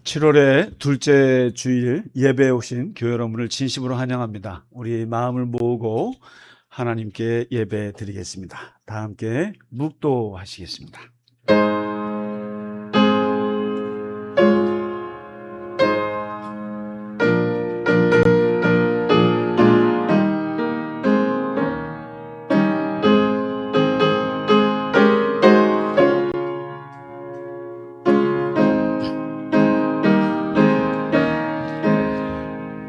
7월의 둘째 주일 예배에 오신 교회 여러분을 진심으로 환영합니다. 우리 마음을 모으고 하나님께 예배 드리겠습니다. 다 함께 묵도하시겠습니다.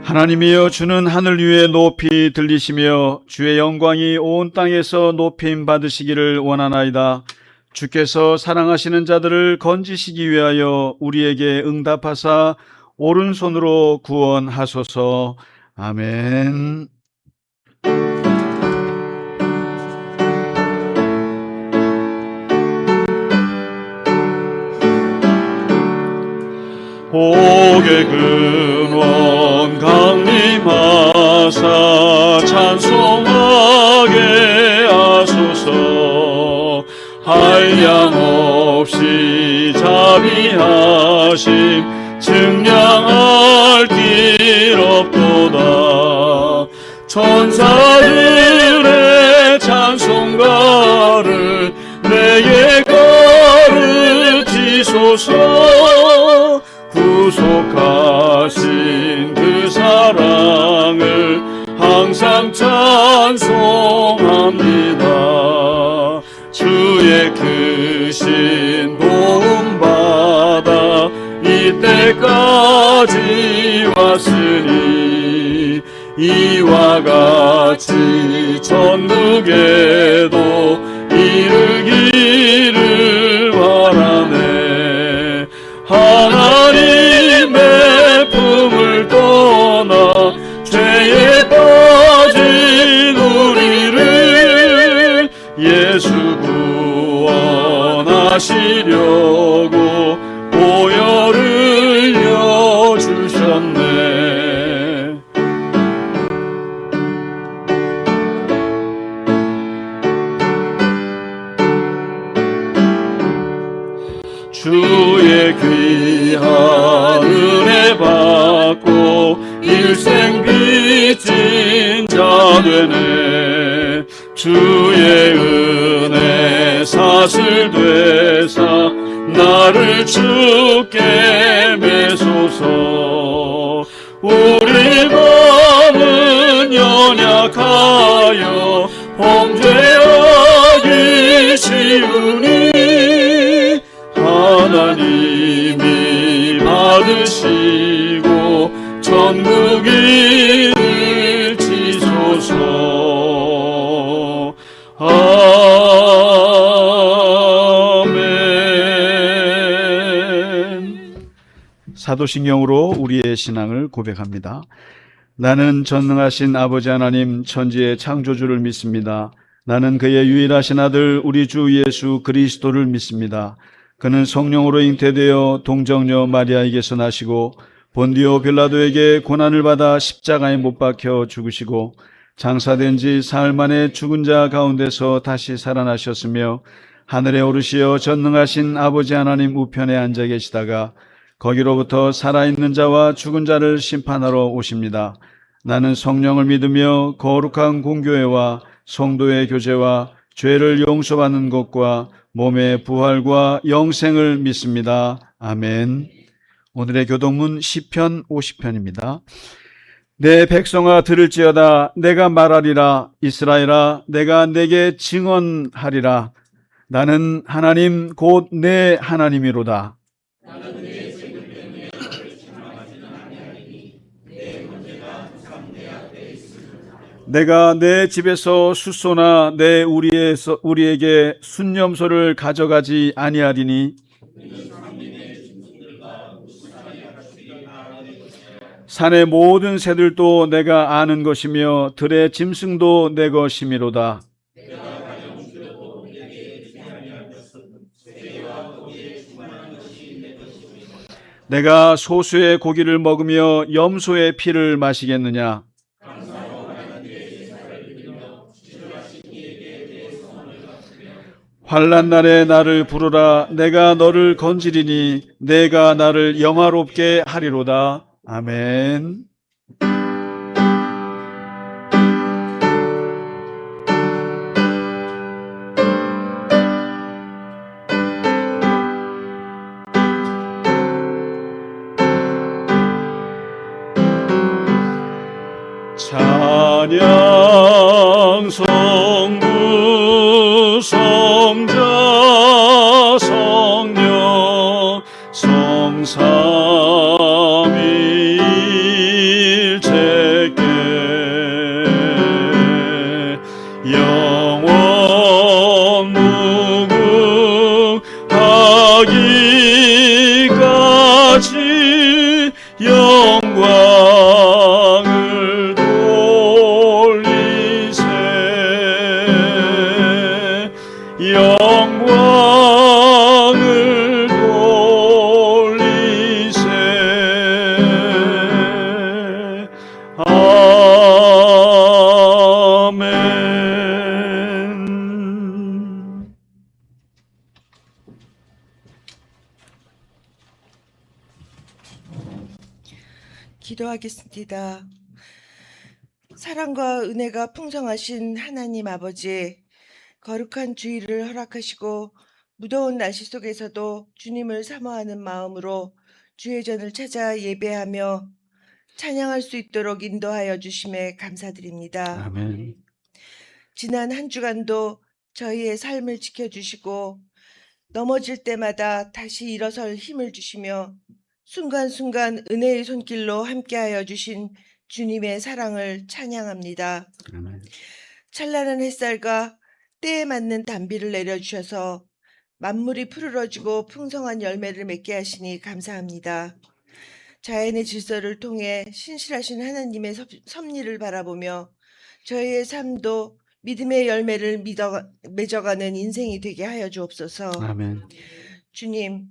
하나님이여, 주는 하늘 위에 높이 들리시며 주의 영광이 온 땅에서 높임 받으시기를 원하나이다. 주께서 사랑하시는 자들을 건지시기 위하여 우리에게 응답하사 오른손으로 구원하소서. 아멘. 복의 근원 강림하사 찬송하게 하소서. 한량없이 자비하심 증량할 길 없도다. 천사들의 찬송가를 내게 가르치소서. 구속하신 그 사랑을 항상 찬송합니다. 주의 크신 도움받아 이때까지 왔으니 이와 같이 천국에도 이르기를 바라네. 하나님의 품을 떠나 죄에 빠진 우리를 예수 구원하시려고 보혈을 흘려주셨네. 주의 귀한 은혜 받고 일생 빚진 자 되네. 주의 은혜 사슬 되사 나를 주께 매소서. 우리 마음은 연약하여 범죄하기 쉬우니 하나님이 받으시고 천국을 지소서. 아멘. 사도신경으로 우리의 신앙을 고백합니다. 나는 전능하신 아버지 하나님 천지의 창조주를 믿습니다. 나는 그의 유일하신 아들 우리 주 예수 그리스도를 믿습니다. 그는 성령으로 잉태되어 동정녀 마리아에게서 나시고 본디오 빌라도에게 고난을 받아 십자가에 못 박혀 죽으시고 장사된 지 사흘 만에 죽은 자 가운데서 다시 살아나셨으며 하늘에 오르시어 전능하신 아버지 하나님 우편에 앉아 계시다가 거기로부터 살아있는 자와 죽은 자를 심판하러 오십니다. 나는 성령을 믿으며 거룩한 공교회와 성도의 교제와 죄를 용서받는 것과 몸의 부활과 영생을 믿습니다. 아멘. 오늘의 교동문 시편 50편입니다. 내 백성아 들을지어다. 내가 말하리라. 이스라엘아 내가 내게 증언하리라. 나는 하나님 곧 내 하나님이로다. 내가 내 집에서 숫소나 내 우리에게 순념소를 가져가지 아니하리니 산의 모든 새들도 내가 아는 것이며 들의 짐승도 내 것이미로다. 내가 소수의 고기를 먹으며 염소의 피를 마시겠느냐? 환난 날에 나를 부르라. 내가 너를 건지리니 내가 나를 영화롭게 하리로다. 아멘. 찬양 성부 성자 성령 성삼위일체께 영원 무궁하기까지 영광을 돌리세 영광을 돌리세 아멘. 기도하겠습니다. 사랑과 은혜가 풍성하신 하나님 아버지, 거룩한 주일을 허락하시고 무더운 날씨 속에서도 주님을 사모하는 마음으로 주의 전을 찾아 예배하며 찬양할 수 있도록 인도하여 주심에 감사드립니다. 아멘. 지난 한 주간도 저희의 삶을 지켜주시고 넘어질 때마다 다시 일어설 힘을 주시며 순간순간 은혜의 손길로 함께하여 주신 주님의 사랑을 찬양합니다. 아멘. 찬란한 햇살과 때에 맞는 단비를 내려주셔서 만물이 푸르러지고 풍성한 열매를 맺게 하시니 감사합니다. 자연의 질서를 통해 신실하신 하나님의 섭리를 바라보며 저희의 삶도 믿음의 열매를 맺어가는 인생이 되게 하여 주옵소서. 아멘. 주님,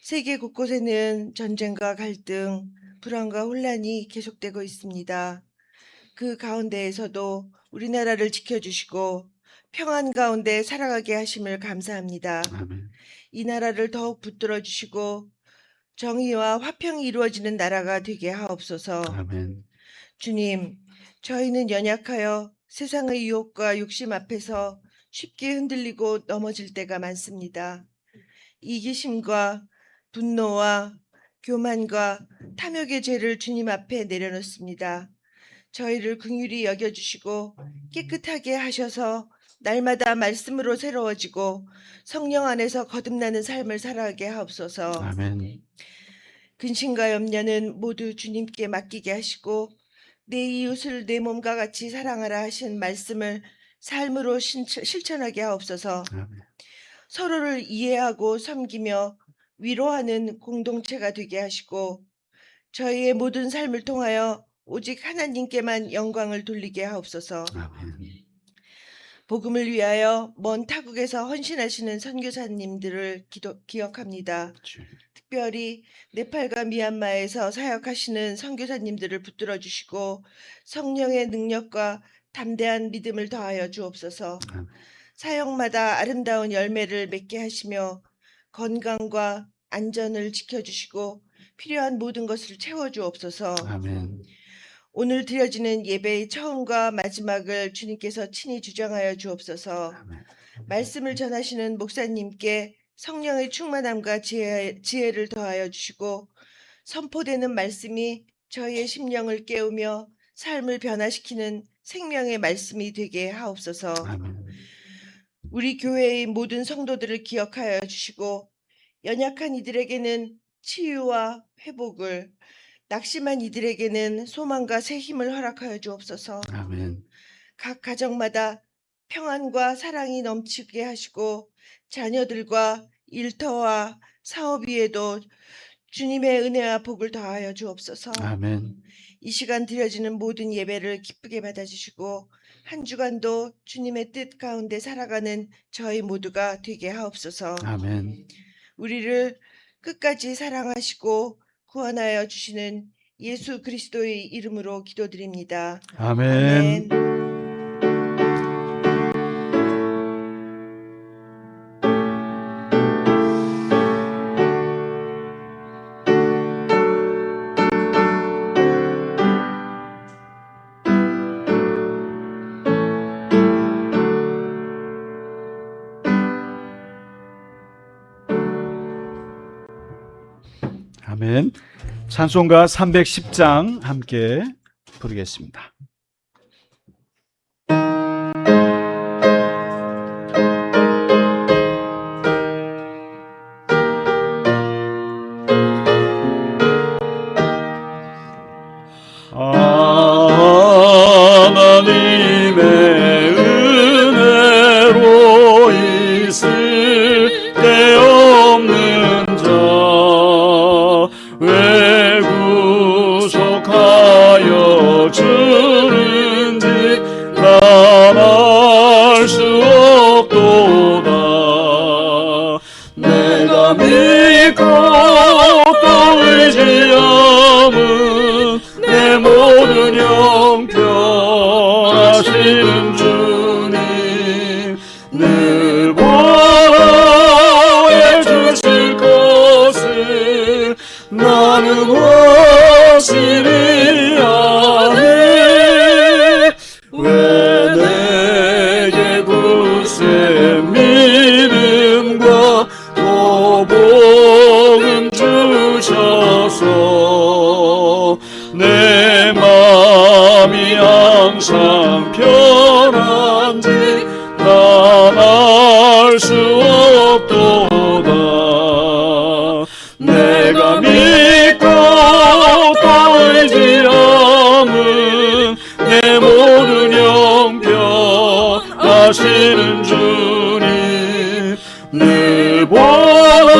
세계 곳곳에는 전쟁과 갈등, 불안과 혼란이 계속되고 있습니다. 그 가운데에서도 우리나라를 지켜주시고 평안 가운데 살아가게 하심을 감사합니다. 아멘. 이 나라를 더욱 붙들어 주시고 정의와 화평이 이루어지는 나라가 되게 하옵소서. 아멘. 주님, 저희는 연약하여 세상의 유혹과 욕심 앞에서 쉽게 흔들리고 넘어질 때가 많습니다. 이기심과 분노와 교만과 탐욕의 죄를 주님 앞에 내려놓습니다. 저희를 긍휼히 여겨주시고 깨끗하게 하셔서 날마다 말씀으로 새로워지고 성령 안에서 거듭나는 삶을 살아가게 하옵소서. 아멘. 근심과 염려는 모두 주님께 맡기게 하시고 내 이웃을 내 몸과 같이 사랑하라 하신 말씀을 삶으로 실천하게 하옵소서. 아멘. 서로를 이해하고 섬기며 위로하는 공동체가 되게 하시고 저희의 모든 삶을 통하여 오직 하나님께만 영광을 돌리게 하옵소서. 아멘. 복음을 위하여 먼 타국에서 헌신하시는 선교사님들을 기억합니다. 특별히 네팔과 미얀마에서 사역하시는 선교사님들을 붙들어 주시고 성령의 능력과 담대한 믿음을 더하여 주옵소서. 아멘. 사역마다 아름다운 열매를 맺게 하시며 건강과 안전을 지켜주시고 필요한 모든 것을 채워주옵소서. 아멘. 오늘 드려지는 예배의 처음과 마지막을 주님께서 친히 주장하여 주옵소서. 아멘. 말씀을 전하시는 목사님께 성령의 충만함과 지혜를 더하여 주시고 선포되는 말씀이 저희의 심령을 깨우며 삶을 변화시키는 생명의 말씀이 되게 하옵소서. 아멘. 우리 교회의 모든 성도들을 기억하여 주시고 연약한 이들에게는 치유와 회복을, 낙심한 이들에게는 소망과 새 힘을 허락하여 주옵소서. 아멘. 각 가정마다 평안과 사랑이 넘치게 하시고 자녀들과 일터와 사업 위에도 주님의 은혜와 복을 더하여 주옵소서. 아멘. 이 시간 드려지는 모든 예배를 기쁘게 받아주시고 한 주간도 주님의 뜻 가운데 살아가는 저희 모두가 되게 하옵소서. 아멘. 우리를 끝까지 사랑하시고 구원하여 주시는 예수 그리스도의 이름으로 기도드립니다. 아멘. 아멘. 아멘. 찬송가 310장 함께 부르겠습니다. 하나님의 은혜로 있을 데 없는 자 왜 구속하여 주는지 난 알 수 없도다. 내가 믿고 또 의지함은 내 모든 형편하시는 주님 늘 보호해 주실 것을 나는 확실히 아네. 왜 내게 굳센 믿음과 또 복음 주셔서 내 마음이 항상 편한지 난 알 수 없도다. 내가 믿고 또 의지함은 내 모든 형편하시는 주님 늘 보호해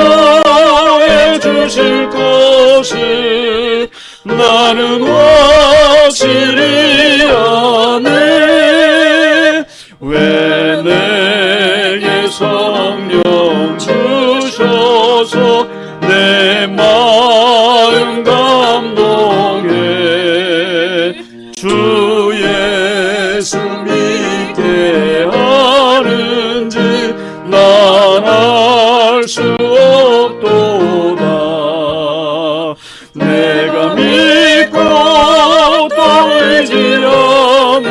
주실 것을 나는 확실히 아네. 왜 내게 성령 주셔서 내 마음 감동해 주 예수 믿게 하는지 난 알 수 없도다. 내가 믿고 또 의지함은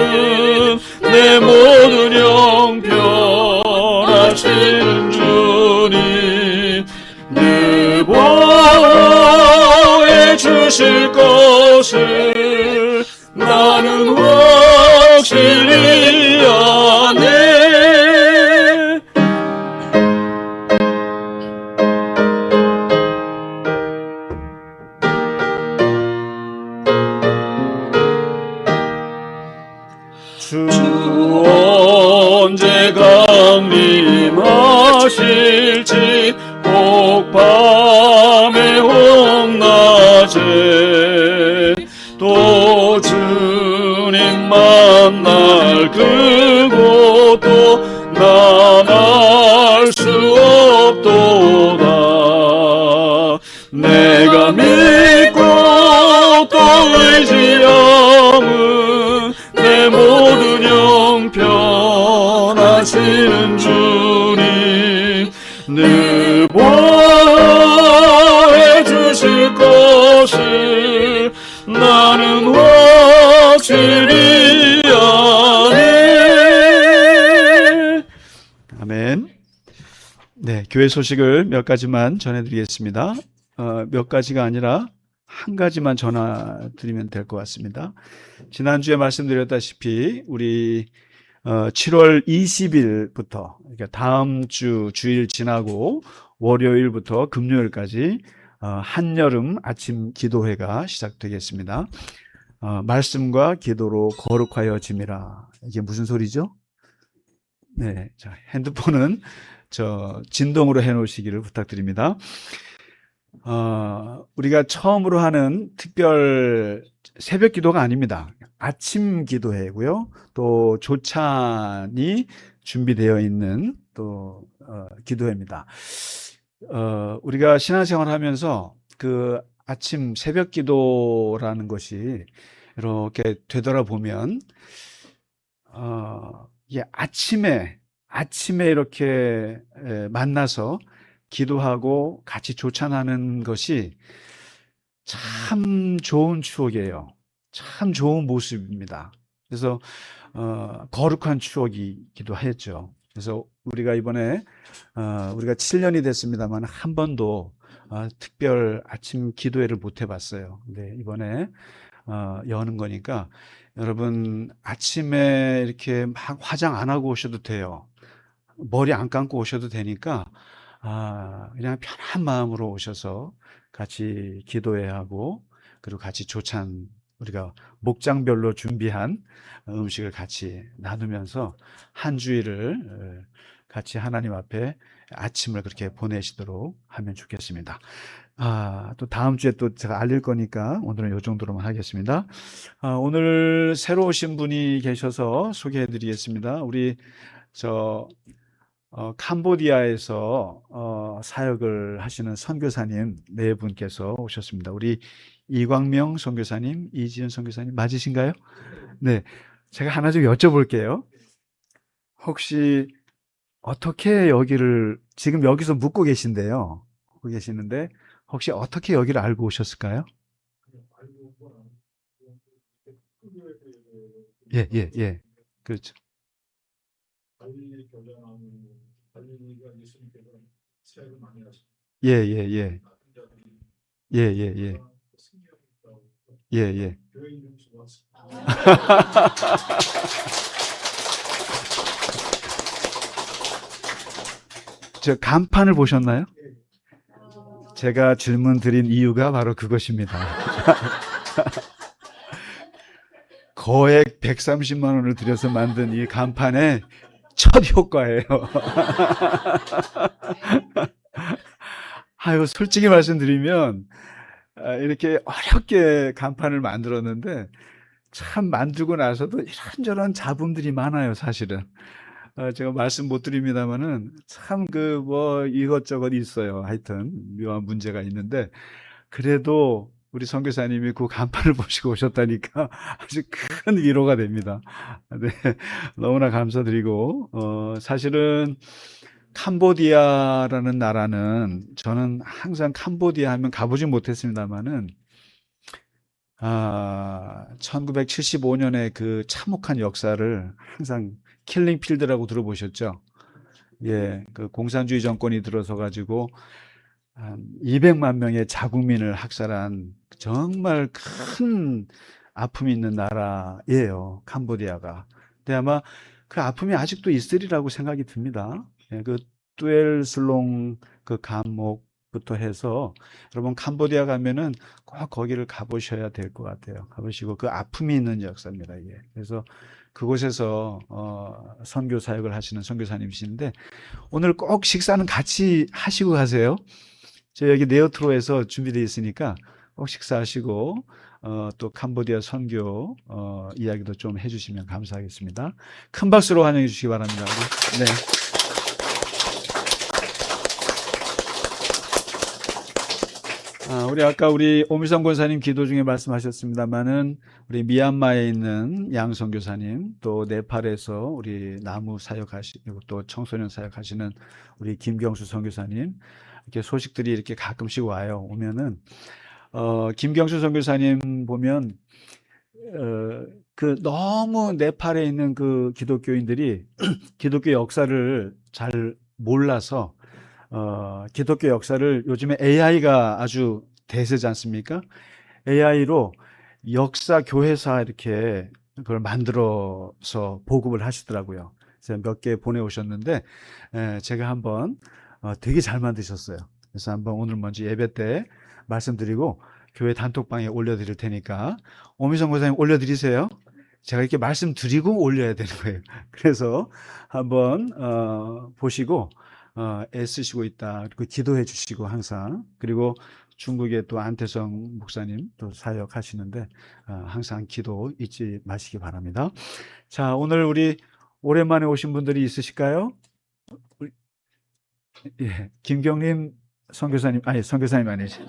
내 모든 형편하시는 주님 늘 보호해 주실 것을 나는 확실히 아네. 주 언제 강림하실지 혹 밤에 혹 낮에 또 주님 만날 그곳도 난 알 수 없도다. 내가 믿고 또 의지함은 내 모든 형편하시는 주님 늘 보호해 주실 것을 나는 확실히 아네. 아멘. 네, 교회 소식을 몇 가지만 전해드리겠습니다. 몇 가지가 아니라 한 가지만 전해드리면 될 것 같습니다. 지난주에 말씀드렸다시피 우리 7월 20일부터 그러니까 다음 주 주일 지나고 월요일부터 금요일까지 한여름 아침 기도회가 시작되겠습니다. 말씀과 기도로 거룩하여짐이라. 이게 무슨 소리죠? 네, 자, 핸드폰은 진동으로 해놓으시기를 부탁드립니다. 우리가 처음으로 하는 특별 새벽 기도가 아닙니다. 아침 기도회고요. 또 조찬이 준비되어 있는 또 기도회입니다. 우리가 신앙생활 하면서 그 아침 새벽 기도라는 것이 이렇게 되돌아보면 아침에 이렇게 만나서 기도하고 같이 조찬하는 것이 참 좋은 추억이에요. 참 좋은 모습입니다. 그래서 거룩한 추억이기도 했죠. 그래서 우리가 이번에 우리가 7년이 됐습니다만 한 번도 특별 아침 기도회를 못 해봤어요. 근데 이번에 여는 거니까 여러분 아침에 이렇게 막 화장 안 하고 오셔도 돼요. 머리 안 감고 오셔도 되니까 그냥 편한 마음으로 오셔서 같이 기도회 하고 그리고 같이 조찬 우리가 목장별로 준비한 음식을 같이 나누면서 한 주일을 같이 하나님 앞에 아침을 그렇게 보내시도록 하면 좋겠습니다. 또 다음 주에 또 제가 알릴 거니까 오늘은 이 정도로만 하겠습니다. 오늘 새로 오신 분이 계셔서 소개해 드리겠습니다. 우리 캄보디아에서 사역을 하시는 선교사님 네 분께서 오셨습니다. 우리 이광명 선교사님, 이지은 선교사님 맞으신가요? 네. 제가 하나 좀 여쭤볼게요. 혹시 어떻게 여기를 지금 여기서 묵고 계신데요. 묵고 계시는데 혹시 어떻게 여기를 알고 오셨을까요? 예, 예, 예. 그렇죠. 예, 예, 예. 예, 예, 예. 예, 예. 저 간판을 보셨나요? 제가 질문 드린 이유가 바로 그것입니다. 거액 130만 원을 들여서 만든 이 간판의 첫 효과예요. 솔직히 말씀드리면 이렇게 어렵게 간판을 만들었는데 참 만들고 나서도 이런저런 잡음들이 많아요, 사실은. 제가 말씀 못 드립니다만은 참 이것저것 있어요. 하여튼 묘한 문제가 있는데 그래도 우리 선교사님이 그 간판을 보시고 오셨다니까 아주 큰 위로가 됩니다. 네, 너무나 감사드리고 사실은 캄보디아라는 나라는 저는 항상 캄보디아 하면 가보진 못했습니다만은 1975년에 그 참혹한 역사를 항상 킬링 필드라고 들어보셨죠? 예, 그 공산주의 정권이 들어서 가지고 한 200만 명의 자국민을 학살한 정말 큰 아픔이 있는 나라예요, 캄보디아가. 근데 아마 그 아픔이 아직도 있으리라고 생각이 듭니다. 예, 그 뚜엘슬롱 그 감옥부터 해서 여러분 캄보디아 가면은 꼭 거기를 가보셔야 될 것 같아요. 가보시고 그 아픔이 있는 역사입니다, 이게. 그래서 그곳에서 선교 사역을 하시는 선교사님이신데 오늘 꼭 식사는 같이 하시고 가세요. 저 여기 네오트로에서 준비되어 있으니까 꼭 식사하시고 또 캄보디아 선교 이야기도 좀 해주시면 감사하겠습니다. 큰 박수로 환영해 주시기 바랍니다. 네. 우리 아까 우리 오미성 권사님 기도 중에 말씀하셨습니다만은 우리 미얀마에 있는 양 선교사님 또 네팔에서 우리 나무 사역하시고 또 청소년 사역하시는 우리 김경수 선교사님 이렇게 소식들이 이렇게 가끔씩 와요. 오면은 김경수 선교사님 보면 그 너무 네팔에 있는 그 기독교인들이 기독교 역사를 잘 몰라서 기독교 역사를 요즘에 AI가 아주 대세지 않습니까? AI로 역사 교회사 이렇게 그걸 만들어서 보급을 하시더라고요. 그래서 몇 개 보내오셨는데 제가 한번 되게 잘 만드셨어요. 그래서 한번 오늘 먼저 예배 때 말씀드리고 교회 단톡방에 올려드릴 테니까 오미성 고사님 올려드리세요. 제가 이렇게 말씀드리고 올려야 되는 거예요. 그래서 한번 보시고 애쓰시고 있다. 그리고 기도해 주시고 항상 그리고 중국에 또 안태성 목사님 또 사역하시는데 항상 기도 잊지 마시기 바랍니다. 자, 오늘 우리 오랜만에 오신 분들이 있으실까요? 예, 김경림 선교사님, 아니 선교사님 아니지.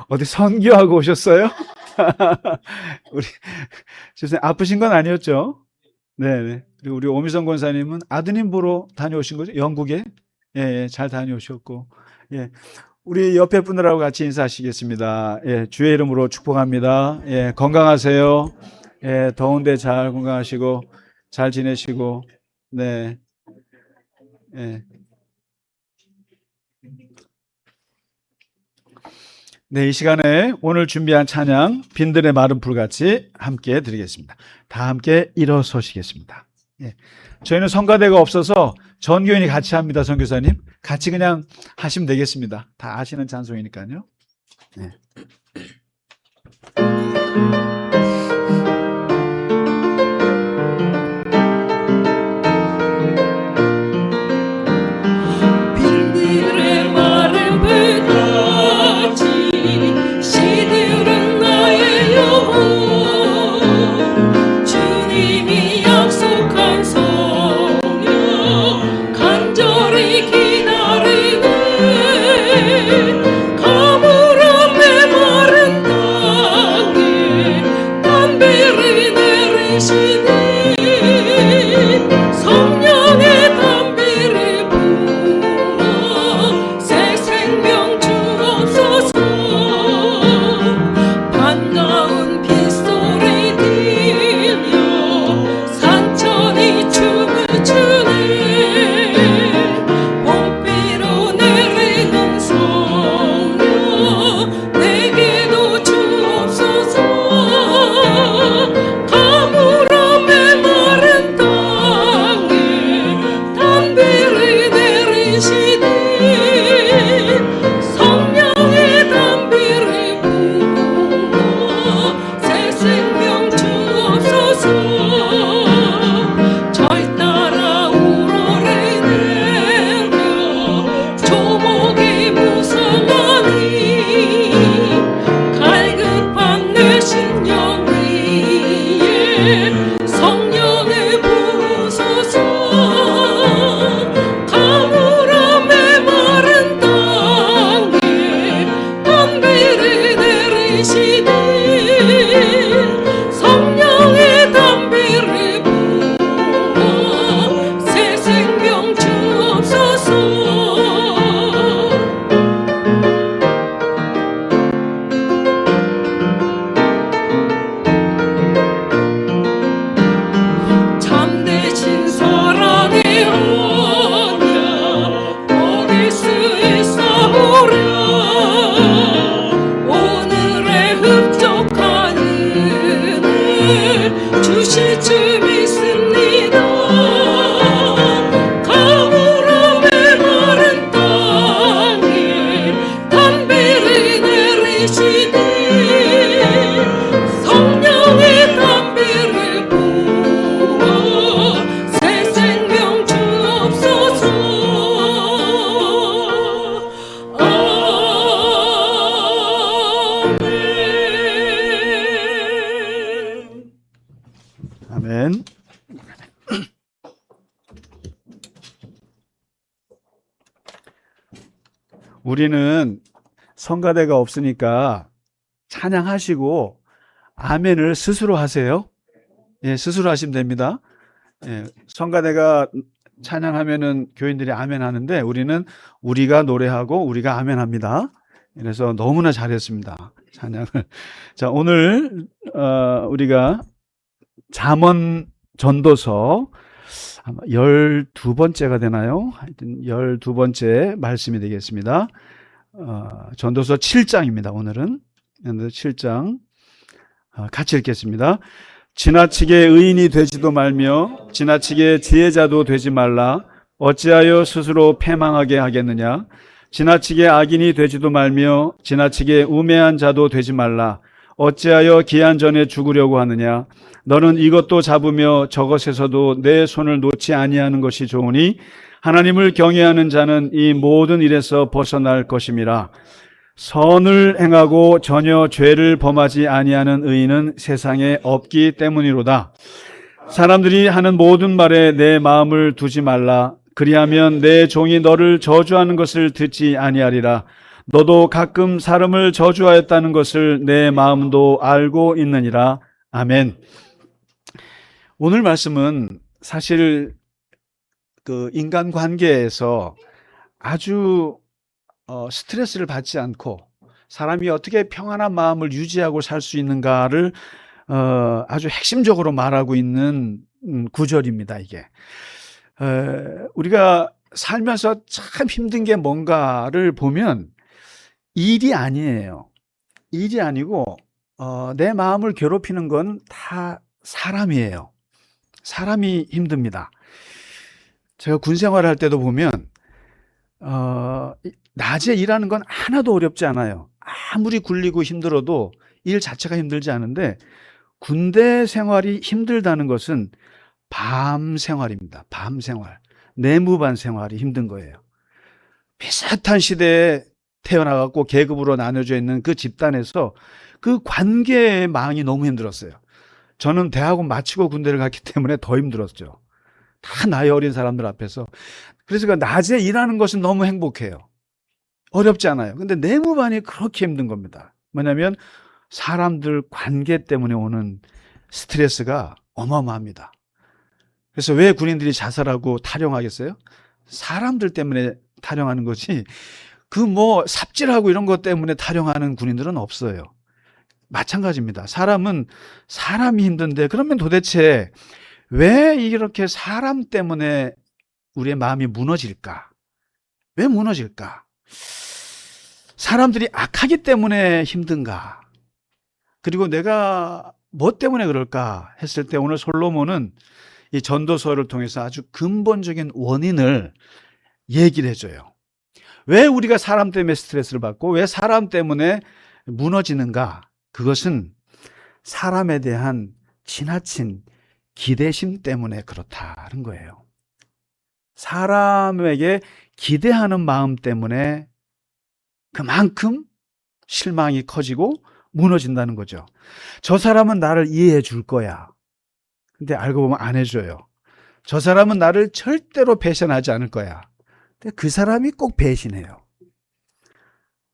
어디 선교하고 오셨어요? 우리 선생님 아프신 건 아니었죠? 네. 그리고 우리 오미성 권사님은 아드님 보러 다녀오신 거죠? 영국에? 예, 예, 잘 다녀오셨고. 예. 우리 옆에 분들하고 같이 인사하시겠습니다. 예, 주의 이름으로 축복합니다. 예, 건강하세요. 예, 더운데 잘 건강하시고, 잘 지내시고, 네. 예. 네, 이 시간에 오늘 준비한 찬양 빈들의 마른 불같이 함께 드리겠습니다. 다 함께 일어서시겠습니다. 예. 저희는 성가대가 없어서 전교인이 같이 합니다. 선교사님 같이 그냥 하시면 되겠습니다. 다 아시는 찬송이니까요. 네. 빈들의 마른 불같이 시들은 나의 영혼 주님이 약속한 성령 간절히 기다리네 가물어 메마른 땅에 담비를 내리시네 성령의 담비를 부어 새 생명 주옵소서 반가운 빗소리 들려 산천이 춤을 추네 봄비로 내리는 성령 내게도 주옵소서 가물어 메마른 땅에 담비를 내리시네 성령의 담비를 부어 새 생명 주옵소서 절 따라 우러를 내려 조목이 무성하니 갈급한 내 심령 위에 성령을 부으소서 가물어 메마른 땅에 담비를 내리시네 성령의 담비를 부어 새 생명 주옵소서 참되신 사랑의 언약 얻을 수 있사오랴 오늘의 흡족한 은혜 주실 줄 믿습니다 가물어 메마른 땅에 담비를 내리시네 성령의 담비를 부어 새 생명 주옵소서 아멘. 우리는 성가대가 없으니까 찬양하시고 아멘을 스스로 하세요. 예, 스스로 하시면 됩니다. 예, 성가대가 찬양하면은 교인들이 아멘 하는데 우리는 우리가 노래하고 우리가 아멘 합니다. 그래서 너무나 잘했습니다. 찬양을. 자, 오늘 우리가 잠언 전도서 아마 12번째가 되나요? 하여튼 12번째 말씀이 되겠습니다. 전도서 7장입니다. 오늘은 7장 같이 읽겠습니다. 지나치게 의인이 되지도 말며 지나치게 지혜자도 되지 말라. 어찌하여 스스로 패망하게 하겠느냐. 지나치게 악인이 되지도 말며 지나치게 우매한 자도 되지 말라. 어찌하여 기한 전에 죽으려고 하느냐. 너는 이것도 잡으며 저것에서도 내 손을 놓지 아니하는 것이 좋으니 하나님을 경외하는 자는 이 모든 일에서 벗어날 것임이라. 선을 행하고 전혀 죄를 범하지 아니하는 의인은 세상에 없기 때문이로다. 사람들이 하는 모든 말에 내 마음을 두지 말라. 그리하면 내 종이 너를 저주하는 것을 듣지 아니하리라. 너도 가끔 사람을 저주하였다는 것을 내 마음도 알고 있느니라. 아멘. 오늘 말씀은 사실 그 인간 관계에서 아주 스트레스를 받지 않고 사람이 어떻게 평안한 마음을 유지하고 살 수 있는가를 아주 핵심적으로 말하고 있는 구절입니다. 이게 우리가 살면서 참 힘든 게 뭔가를 보면 일이 아니에요. 일이 아니고 내 마음을 괴롭히는 건 다 사람이에요. 사람이 힘듭니다. 제가 군 생활할 때도 보면 낮에 일하는 건 하나도 어렵지 않아요. 아무리 굴리고 힘들어도 일 자체가 힘들지 않은데 군대 생활이 힘들다는 것은 밤 생활입니다. 밤 생활. 내무반 생활이 힘든 거예요. 비슷한 시대에 태어나갖고 계급으로 나눠져 있는 그 집단에서 그 관계의 망이 너무 힘들었어요. 저는 대학원 마치고 군대를 갔기 때문에 더 힘들었죠. 다 나이 어린 사람들 앞에서. 그래서 그 낮에 일하는 것은 너무 행복해요. 어렵지 않아요. 근데 내무반이 그렇게 힘든 겁니다. 뭐냐면 사람들 관계 때문에 오는 스트레스가 어마어마합니다. 그래서 왜 군인들이 자살하고 탈영하겠어요? 사람들 때문에 탈영하는 거지, 그 뭐 삽질하고 이런 것 때문에 탈영하는 군인들은 없어요. 마찬가지입니다. 사람은 사람이 힘든데 그러면 도대체 왜 이렇게 사람 때문에 우리의 마음이 무너질까? 왜 무너질까? 사람들이 악하기 때문에 힘든가? 그리고 내가 뭐 때문에 그럴까 했을 때 오늘 솔로몬은 이 전도서를 통해서 아주 근본적인 원인을 얘기를 해줘요. 왜 우리가 사람 때문에 스트레스를 받고 왜 사람 때문에 무너지는가? 그것은 사람에 대한 지나친 기대심 때문에 그렇다는 거예요. 사람에게 기대하는 마음 때문에 그만큼 실망이 커지고 무너진다는 거죠. 저 사람은 나를 이해해 줄 거야. 근데 알고 보면 안 해줘요. 저 사람은 나를 절대로 배신하지 않을 거야. 근데 그 사람이 꼭 배신해요.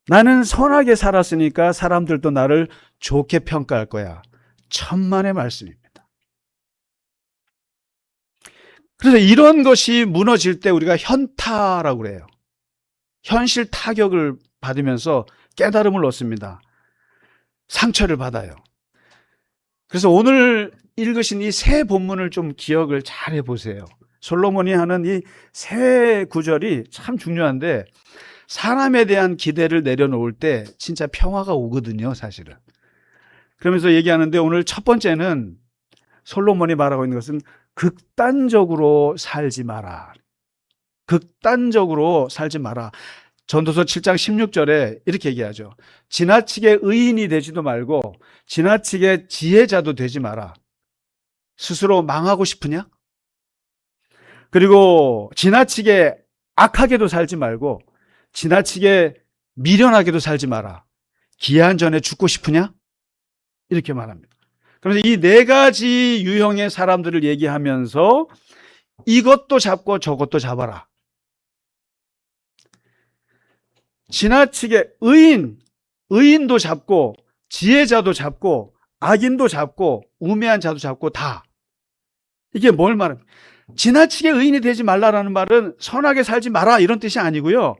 나는 선하게 살았으니까 사람들도 나를 좋게 평가할 거야. 천만의 말씀입니다. 그래서 이런 것이 무너질 때 우리가 현타라고 그래요. 현실 타격을 받으면서 깨달음을 얻습니다. 상처를 받아요. 그래서 오늘 읽으신 이 세 본문을 좀 기억을 잘 해보세요. 솔로몬이 하는 이 세 구절이 참 중요한데 사람에 대한 기대를 내려놓을 때 진짜 평화가 오거든요, 사실은. 그러면서 얘기하는데 오늘 첫 번째는 솔로몬이 말하고 있는 것은 극단적으로 살지 마라. 극단적으로 살지 마라. 전도서 7장 16절에 이렇게 얘기하죠. 지나치게 의인이 되지도 말고 지나치게 지혜자도 되지 마라. 스스로 망하고 싶으냐? 그리고 지나치게 악하게도 살지 말고 지나치게 미련하게도 살지 마라. 기한 전에 죽고 싶으냐? 이렇게 말합니다. 그래서 이 네 가지 유형의 사람들을 얘기하면서 이것도 잡고 저것도 잡아라. 지나치게 의인도 잡고 지혜자도 잡고 악인도 잡고 우매한 자도 잡고 다. 이게 뭘 말합니까? 지나치게 의인이 되지 말라라는 말은 선하게 살지 마라 이런 뜻이 아니고요.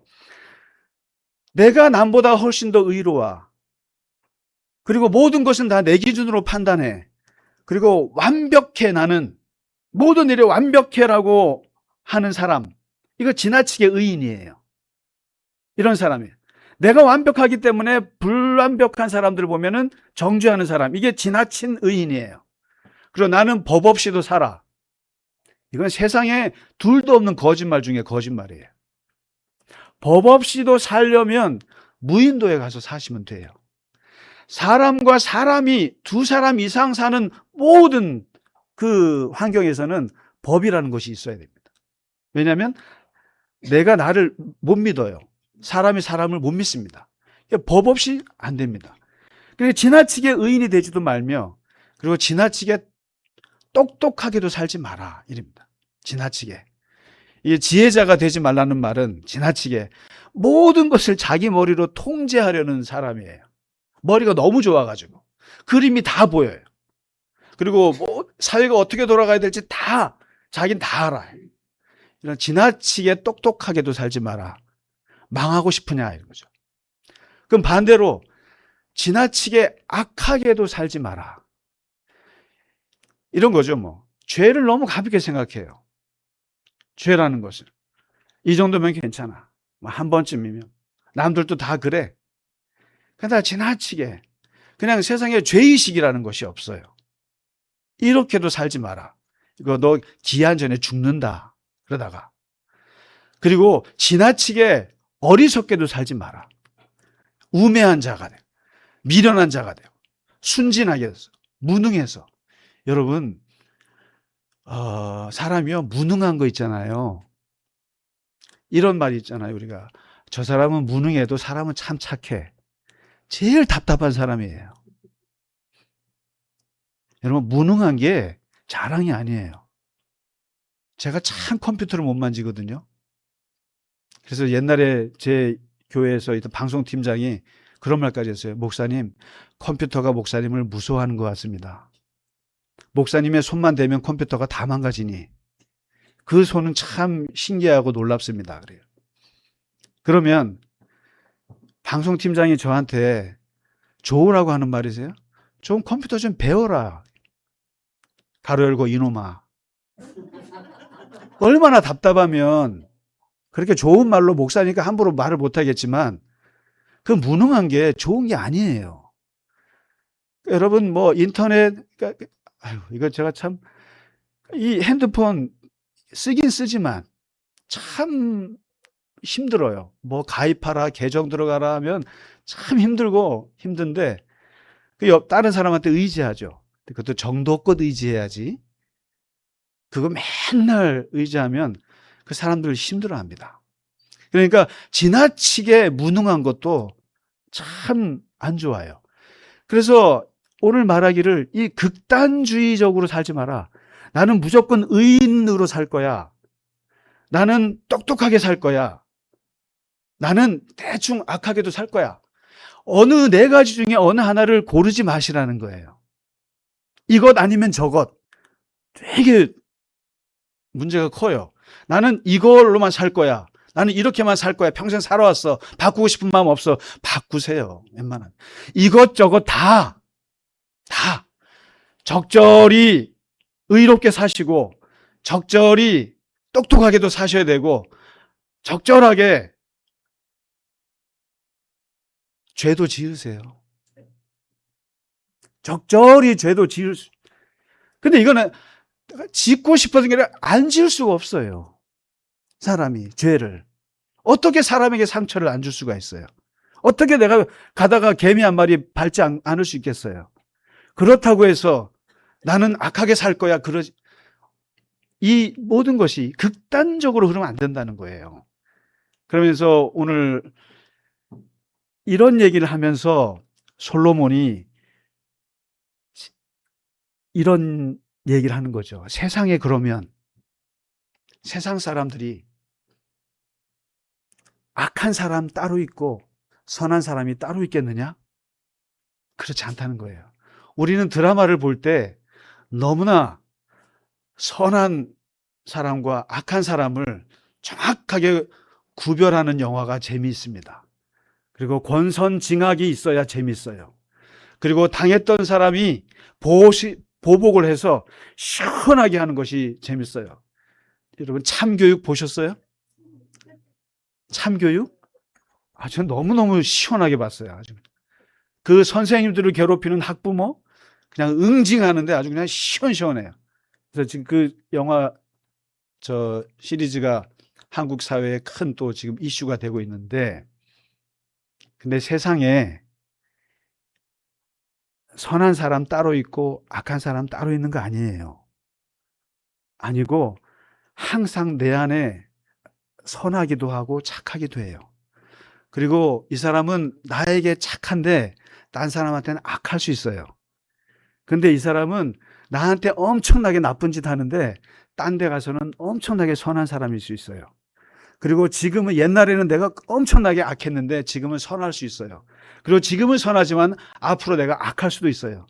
내가 남보다 훨씬 더 의로워. 그리고 모든 것은 다 내 기준으로 판단해. 그리고 완벽해 나는. 모든 일이 완벽해라고 하는 사람. 이거 지나치게 의인이에요. 이런 사람이에요. 내가 완벽하기 때문에 불완벽한 사람들을 보면은 정죄하는 사람. 이게 지나친 의인이에요. 그리고 나는 법 없이도 살아. 이건 세상에 둘도 없는 거짓말 중에 거짓말이에요. 법 없이도 살려면 무인도에 가서 사시면 돼요. 사람과 사람이 두 사람 이상 사는 모든 그 환경에서는 법이라는 것이 있어야 됩니다. 왜냐하면 내가 나를 못 믿어요. 사람이 사람을 못 믿습니다. 법 없이 안 됩니다. 그러니까 지나치게 의인이 되지도 말며 그리고 지나치게 똑똑하게도 살지 마라 이랍니다. 지나치게. 이 지혜자가 되지 말라는 말은 지나치게 모든 것을 자기 머리로 통제하려는 사람이에요. 머리가 너무 좋아가지고 그림이 다 보여요. 그리고 뭐 사회가 어떻게 돌아가야 될지 다 자기는 다 알아. 이런 지나치게 똑똑하게도 살지 마라. 망하고 싶으냐 이런 거죠. 그럼 반대로 지나치게 악하게도 살지 마라. 이런 거죠. 뭐 죄를 너무 가볍게 생각해요. 죄라는 것을 이 정도면 괜찮아. 뭐 한 번쯤이면 남들도 다 그래. 그러다 지나치게 그냥 세상에 죄의식이라는 것이 없어요. 이렇게도 살지 마라. 이거 너 기한 전에 죽는다. 그러다가. 그리고 지나치게 어리석게도 살지 마라. 우매한 자가 돼요. 미련한 자가 돼요. 순진하게 해서, 무능해서. 여러분, 사람이요, 무능한 거 있잖아요. 이런 말이 있잖아요, 우리가. 저 사람은 무능해도 사람은 참 착해. 제일 답답한 사람이에요. 여러분, 무능한 게 자랑이 아니에요. 제가 참 컴퓨터를 못 만지거든요. 그래서 옛날에 제 교회에서 있던 방송팀장이 그런 말까지 했어요. 목사님, 컴퓨터가 목사님을 무서워하는 것 같습니다. 목사님의 손만 대면 컴퓨터가 다 망가지니 그 손은 참 신기하고 놀랍습니다. 그래요. 그러면 방송팀장이 저한테 좋으라고 하는 말이세요? 좀 컴퓨터 좀 배워라. 가로 열고 이놈아. 얼마나 답답하면 그렇게 좋은 말로 목사니까 함부로 말을 못하겠지만 그 무능한 게 좋은 게 아니에요. 여러분 뭐 인터넷 이거 제가 참 이 핸드폰 쓰긴 쓰지만 참 힘들어요. 뭐 가입하라 계정 들어가라 하면 참 힘들고 힘든데 다른 사람한테 의지하죠. 그것도 정도껏 의지해야지. 그거 맨날 의지하면 그 사람들 힘들어합니다. 그러니까 지나치게 무능한 것도 참 안 좋아요. 그래서 오늘 말하기를 이 극단주의적으로 살지 마라. 나는 무조건 의인으로 살 거야. 나는 똑똑하게 살 거야. 나는 대충 악하게도 살 거야. 어느 네 가지 중에 어느 하나를 고르지 마시라는 거예요. 이것 아니면 저것. 되게 문제가 커요. 나는 이걸로만 살 거야. 나는 이렇게만 살 거야. 평생 살아왔어. 바꾸고 싶은 마음 없어. 바꾸세요. 웬만하면. 이것저것 다 적절히 의롭게 사시고 적절히 똑똑하게도 사셔야 되고 적절하게 죄도 지으세요. 적절히 죄도 지을 수. 근데 이거는 짓고 싶어서 안 지을 수가 없어요. 사람이 죄를. 어떻게 사람에게 상처를 안 줄 수가 있어요? 어떻게 내가 가다가 개미 한 마리 밟지 않을 수 있겠어요? 그렇다고 해서 나는 악하게 살 거야. 이 모든 것이 극단적으로 흐르면 안 된다는 거예요. 그러면서 오늘 이런 얘기를 하면서 솔로몬이 이런 얘기를 하는 거죠. 세상에 그러면 세상 사람들이 악한 사람 따로 있고 선한 사람이 따로 있겠느냐? 그렇지 않다는 거예요. 우리는 드라마를 볼 때 너무나 선한 사람과 악한 사람을 정확하게 구별하는 영화가 재미있습니다. 그리고 권선징악이 있어야 재미있어요. 그리고 당했던 사람이 보복을 해서 시원하게 하는 것이 재밌어요. 여러분 참교육 보셨어요? 참교육? 전 너무너무 시원하게 봤어요. 아주. 그 선생님들을 괴롭히는 학부모 그냥 응징하는데 아주 그냥 시원시원해요. 그래서 지금 그 영화 시리즈가 한국 사회에 큰 또 지금 이슈가 되고 있는데 근데 세상에 선한 사람 따로 있고 악한 사람 따로 있는 거 아니에요. 아니고 항상 내 안에 선하기도 하고 착하기도 해요. 그리고 이 사람은 나에게 착한데 딴 사람한테는 악할 수 있어요. 근데 이 사람은 나한테 엄청나게 나쁜 짓 하는데 딴 데 가서는 엄청나게 선한 사람일 수 있어요. 그리고 지금은 옛날에는 내가 엄청나게 악했는데 지금은 선할 수 있어요. 그리고 지금은 선하지만 앞으로 내가 악할 수도 있어요.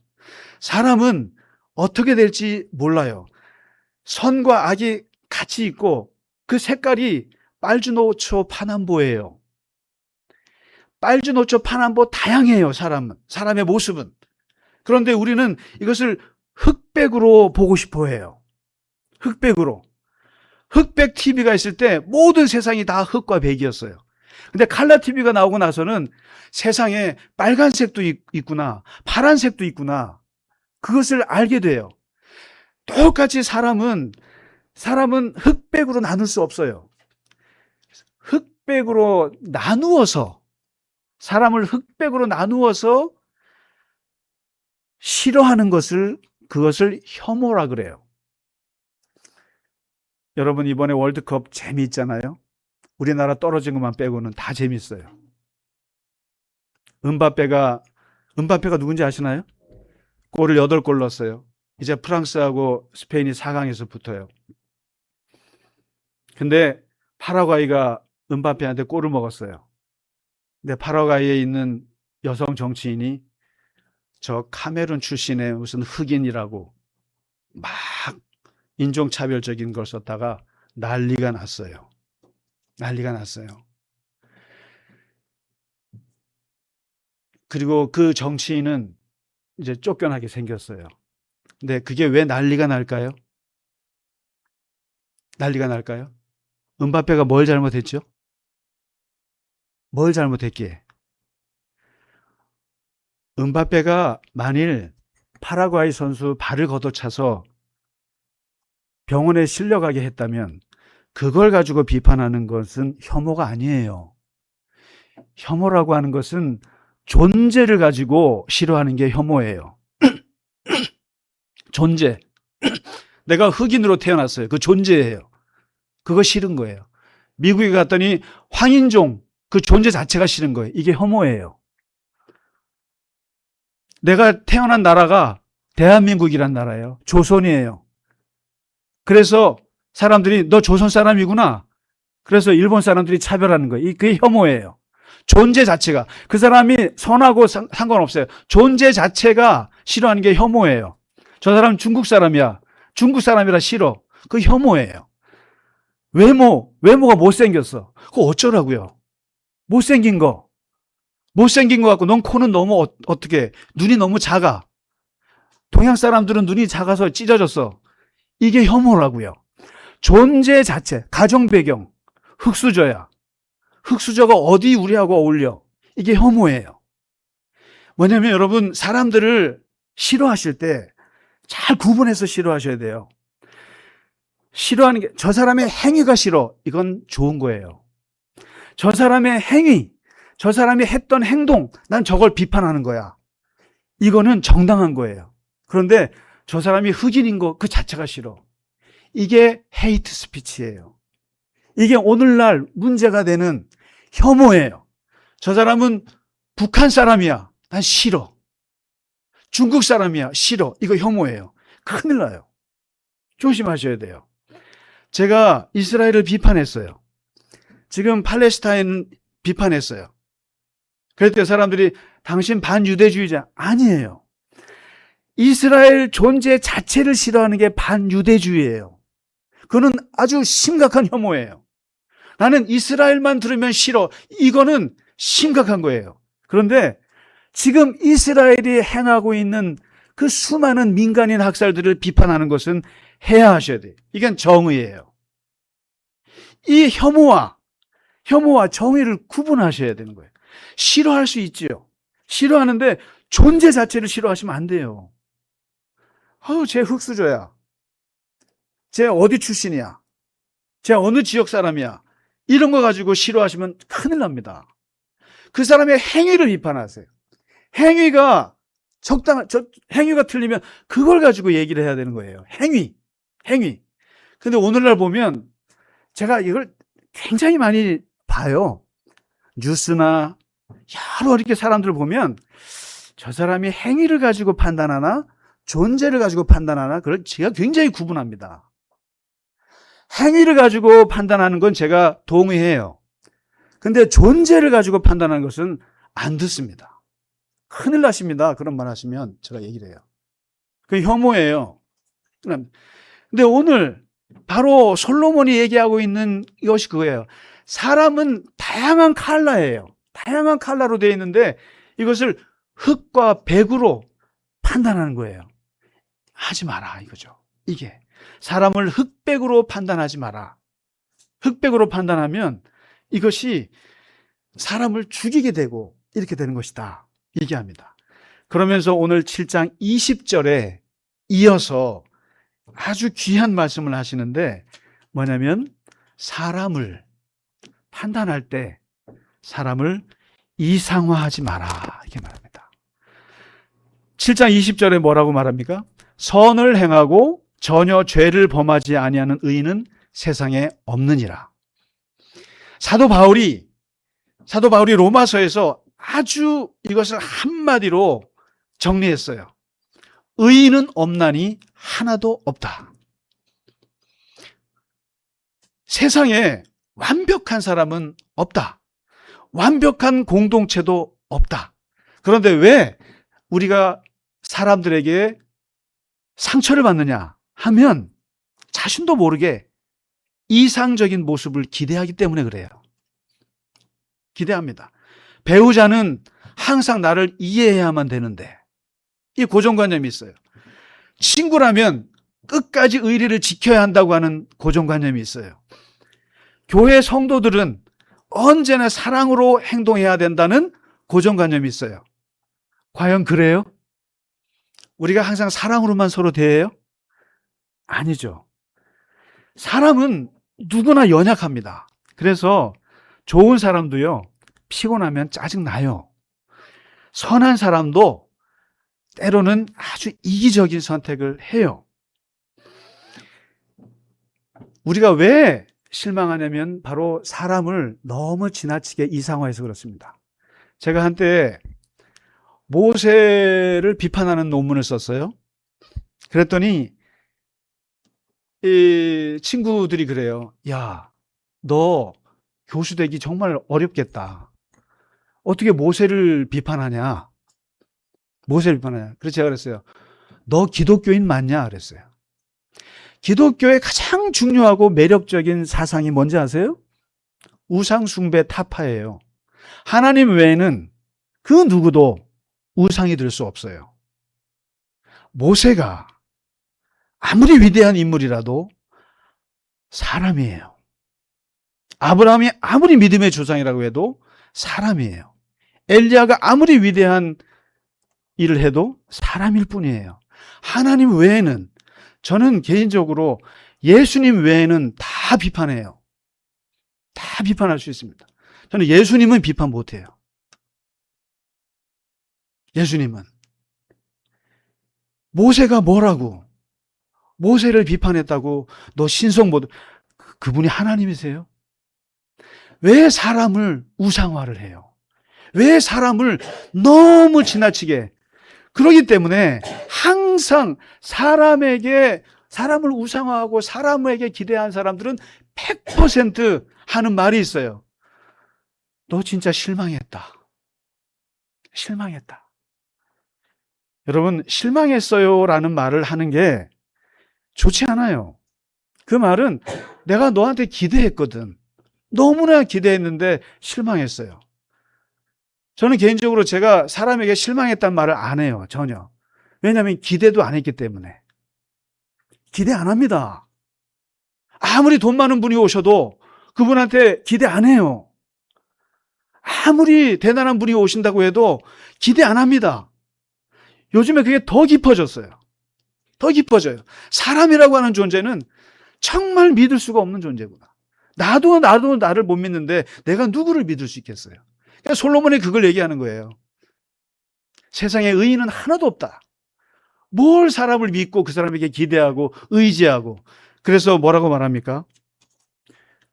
사람은 어떻게 될지 몰라요. 선과 악이 같이 있고 그 색깔이 빨주노초 파남보예요. 빨주노초 파남보 다양해요. 사람의 모습은. 그런데 우리는 이것을 흑백으로 보고 싶어 해요. 흑백으로. 흑백 TV가 있을 때 모든 세상이 다 흑과 백이었어요. 근데 칼라 TV가 나오고 나서는 세상에 빨간색도 있구나, 파란색도 있구나, 그것을 알게 돼요. 똑같이 사람은 흑백으로 나눌 수 없어요. 흑백으로 나누어서, 사람을 흑백으로 나누어서 싫어하는 그것을 혐오라 그래요. 여러분, 이번에 월드컵 재미있잖아요. 우리나라 떨어진 것만 빼고는 다 재밌어요. 은바페가 누군지 아시나요? 골을 8골 넣었어요. 이제 프랑스하고 스페인이 4강에서 붙어요. 근데 파라과이가 은바페한테 골을 먹었어요. 근데 파라과이에 있는 여성 정치인이 저 카메룬 출신의 무슨 흑인이라고 막 인종차별적인 걸 썼다가 난리가 났어요. 난리가 났어요. 그리고 그 정치인은 이제 쫓겨나게 생겼어요. 근데 그게 왜 난리가 날까요? 난리가 날까요? 은바페가 뭘 잘못했죠? 뭘 잘못했기에? 은바페가 만일 파라과이 선수 발을 걷어차서 병원에 실려가게 했다면 그걸 가지고 비판하는 것은 혐오가 아니에요. 혐오라고 하는 것은 존재를 가지고 싫어하는 게 혐오예요. 존재. 내가 흑인으로 태어났어요. 그 존재예요. 그거 싫은 거예요. 미국에 갔더니 황인종, 그 존재 자체가 싫은 거예요. 이게 혐오예요. 내가 태어난 나라가 대한민국이란 나라예요. 조선이에요. 그래서 사람들이 너 조선 사람이구나. 그래서 일본 사람들이 차별하는 거예요. 그게 혐오예요. 존재 자체가. 그 사람이 선하고 상관없어요. 존재 자체가 싫어하는 게 혐오예요. 저 사람 중국 사람이야. 중국 사람이라 싫어. 그 혐오예요. 외모가 못생겼어. 그거 어쩌라고요? 못생긴 거 같고 넌 코는 너무 어떻게 눈이 너무 작아. 동양 사람들은 눈이 작아서 찢어졌어. 이게 혐오라고요. 존재 자체, 가정 배경, 흑수저야. 흑수저가 어디 우리하고 어울려? 이게 혐오예요. 뭐냐면 여러분, 사람들을 싫어하실 때 잘 구분해서 싫어하셔야 돼요. 싫어하는 게, 저 사람의 행위가 싫어. 이건 좋은 거예요. 저 사람의 행위, 저 사람이 했던 행동, 난 저걸 비판하는 거야. 이거는 정당한 거예요. 그런데 저 사람이 흑인인 거 그 자체가 싫어. 이게 헤이트 스피치예요. 이게 오늘날 문제가 되는 혐오예요. 저 사람은 북한 사람이야. 난 싫어. 중국 사람이야. 싫어. 이거 혐오예요. 큰일 나요. 조심하셔야 돼요. 제가 이스라엘을 비판했어요. 지금 팔레스타인 비판했어요. 그랬더니 사람들이 당신 반유대주의자. 아니에요. 이스라엘 존재 자체를 싫어하는 게 반유대주의예요. 그거는 아주 심각한 혐오예요. 나는 이스라엘만 들으면 싫어. 이거는 심각한 거예요. 그런데 지금 이스라엘이 행하고 있는 그 수많은 민간인 학살들을 비판하는 것은 해야 하셔야 돼요. 이건 정의예요. 이 혐오와 정의를 구분하셔야 되는 거예요. 싫어할 수 있지요. 싫어하는데 존재 자체를 싫어하시면 안 돼요. 쟤 흑수저야. 쟤 어디 출신이야. 쟤 어느 지역 사람이야. 이런 거 가지고 싫어하시면 큰일 납니다. 그 사람의 행위를 비판하세요. 행위가 행위가 틀리면 그걸 가지고 얘기를 해야 되는 거예요. 행위. 근데 오늘날 보면 제가 이걸 굉장히 많이 봐요. 뉴스나 여러 이렇게 사람들을 보면 저 사람이 행위를 가지고 판단하나 존재를 가지고 판단하나 그걸 제가 굉장히 구분합니다. 행위를 가지고 판단하는 건 제가 동의해요. 근데 존재를 가지고 판단하는 것은 안 듣습니다. 큰일 나십니다. 그런 말 하시면 제가 얘기를 해요. 그 혐오예요. 근데 오늘 바로 솔로몬이 얘기하고 있는 이것이 그거예요. 사람은 다양한 컬러예요. 다양한 컬러로 되어 있는데 이것을 흑과 백으로 판단하는 거예요. 하지 마라 이거죠. 이게 사람을 흑백으로 판단하지 마라. 흑백으로 판단하면 이것이 사람을 죽이게 되고 이렇게 되는 것이다 얘기합니다. 그러면서 오늘 7장 20절에 이어서 아주 귀한 말씀을 하시는데 뭐냐면 사람을 판단할 때 사람을 이상화하지 마라 이렇게 말합니다. 7장 20절에 뭐라고 말합니까? 선을 행하고 전혀 죄를 범하지 아니하는 의인은 세상에 없느니라. 사도 바울이 로마서에서 아주 이것을 한마디로 정리했어요. 의인은 없나니 하나도 없다. 세상에 완벽한 사람은 없다. 완벽한 공동체도 없다. 그런데 왜 우리가 사람들에게 상처를 받느냐 하면 자신도 모르게 이상적인 모습을 기대하기 때문에 그래요. 기대합니다. 배우자는 항상 나를 이해해야만 되는데 이 고정관념이 있어요. 친구라면 끝까지 의리를 지켜야 한다고 하는 고정관념이 있어요. 교회 성도들은 언제나 사랑으로 행동해야 된다는 고정관념이 있어요. 과연 그래요? 우리가 항상 사랑으로만 서로 대해요? 아니죠. 사람은 누구나 연약합니다. 그래서 좋은 사람도요, 피곤하면 짜증나요. 선한 사람도 때로는 아주 이기적인 선택을 해요. 우리가 왜 실망하냐면 바로 사람을 너무 지나치게 이상화해서 그렇습니다. 제가 한때 모세를 비판하는 논문을 썼어요. 그랬더니 이 친구들이 그래요. 야, 너 교수 되기 정말 어렵겠다. 어떻게 모세를 비판하냐? 모세를 비판하냐? 그래서 제가 그랬어요. 너 기독교인 맞냐? 그랬어요. 기독교의 가장 중요하고 매력적인 사상이 뭔지 아세요? 우상 숭배 타파예요. 하나님 외에는 그 누구도 우상이 될 수 없어요. 모세가 아무리 위대한 인물이라도 사람이에요. 아브라함이 아무리 믿음의 조상이라고 해도 사람이에요. 엘리야가 아무리 위대한 일을 해도 사람일 뿐이에요. 하나님 외에는, 저는 개인적으로 예수님 외에는 다 비판해요. 다 비판할 수 있습니다. 저는 예수님은 비판 못해요. 예수님은. 모세가 뭐라고? 모세를 비판했다고 너 신성 못, 그분이 하나님이세요? 왜 사람을 우상화를 해요? 왜 사람을 너무 지나치게? 그렇기 때문에 항상 사람을 우상화하고 사람에게 기대한 사람들은 100% 하는 말이 있어요. 너 진짜 실망했다. 실망했다. 여러분, 실망했어요 라는 말을 하는 게 좋지 않아요. 그 말은 내가 너한테 기대했거든. 너무나 기대했는데 실망했어요. 저는 개인적으로 제가 사람에게 실망했다는 말을 안 해요. 전혀. 왜냐하면 기대도 안 했기 때문에. 기대 안 합니다. 아무리 돈 많은 분이 오셔도 그분한테 기대 안 해요. 아무리 대단한 분이 오신다고 해도 기대 안 합니다. 요즘에 그게 더 깊어졌어요. 더 깊어져요. 사람이라고 하는 존재는 정말 믿을 수가 없는 존재구나. 나도 나를 못 믿는데 내가 누구를 믿을 수 있겠어요? 그러니까 솔로몬이 그걸 얘기하는 거예요. 세상에 의인은 하나도 없다. 뭘 사람을 믿고 그 사람에게 기대하고 의지하고. 그래서 뭐라고 말합니까?